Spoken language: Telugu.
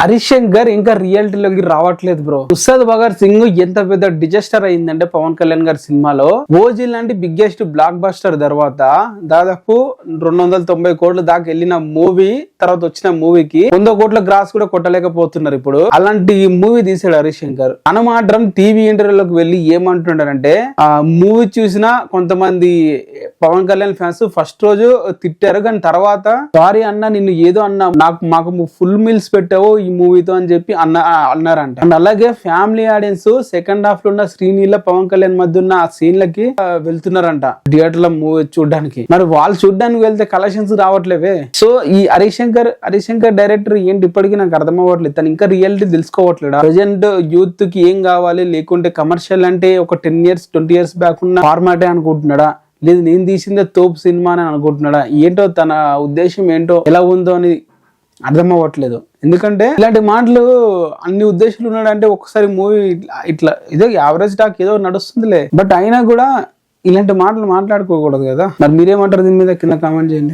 హరిశంకర్ ఇంకా రియాలిటీలోకి రావట్లేదు బ్రో. ఉస్తాద్ భగత్ సింగ్ ఎంత పెద్ద డిజాస్టర్ అయిందంటే పవన్ కళ్యాణ్ గారి సినిమాలో ఓజీ లాంటి బిగ్గెస్ట్ బ్లాక్ బస్టర్ తర్వాత దాదాపు 290 కోట్ల దాకా వెళ్ళిన మూవీ తర్వాత వచ్చిన మూవీకి 100 కోట్ల గ్రాస్ కూడా కొట్టలేకపోతున్నారు ఇప్పుడు. అలాంటి మూవీ తీసాడు హరిశంకర్. తన మాత్రం టీవీ ఇంటర్వ్యూలోకి వెళ్ళి ఏమంటున్నాడంటే ఆ మూవీ చూసిన కొంతమంది పవన్ కళ్యాణ్ ఫ్యాన్స్ ఫస్ట్ రోజు తిట్టారు, కానీ తర్వాత సారీ అన్న నిన్ను ఏదో అన్నా మాకు ఫుల్ మీల్స్ పెట్టావు ఈ మూవీతో అని చెప్పి అన్నారంట. అండ్ అలాగే ఫ్యామిలీ ఆడియన్స్ సెకండ్ హాఫ్ లో ఉన్న శ్రీనీల పవన్ కళ్యాణ్ మధ్య ఉన్న ఆ సీన్లకి వెళ్తున్నారంట థియేటర్ లో మూవీ చూడడానికి. మరి వాళ్ళు చూడడానికి వెళ్తే కలెక్షన్స్ రావట్లేవే. సో ఈ హరిశంకర్ డైరెక్టర్ ఏంటి ఇప్పటికీ నాకు అర్థం అవ్వట్లేదు. తను ఇంకా రియాలిటీ తెలుసుకోవట్లేదు. ప్రజెంట్ యూత్ కి ఏం కావాలి, లేకుంటే కమర్షియల్ అంటే ఒక 10 years 20 years బ్యాక్ ఉన్న ఫార్మాటే అనుకుంటున్నాడా, లేదు నేను తీసిందే తోపు సినిమా అని అనుకుంటున్నాడా, ఏంటో తన ఉద్దేశం ఏంటో ఎలా ఉందో అని అర్థం అవ్వట్లేదు. ఎందుకంటే ఇలాంటి మాటలు అన్ని ఉద్దేశాలు ఉన్నాడంటే ఒకసారి మూవీ ఇట్లా ఏదో యావరేజ్ టాక్ ఏదో నడుస్తుందిలే, బట్ అయినా కూడా ఇలాంటి మాటలు మాట్లాడుకోకూడదు కదా. మరి మీరేమంటారు దీని మీద కింద కామెంట్ చేయండి.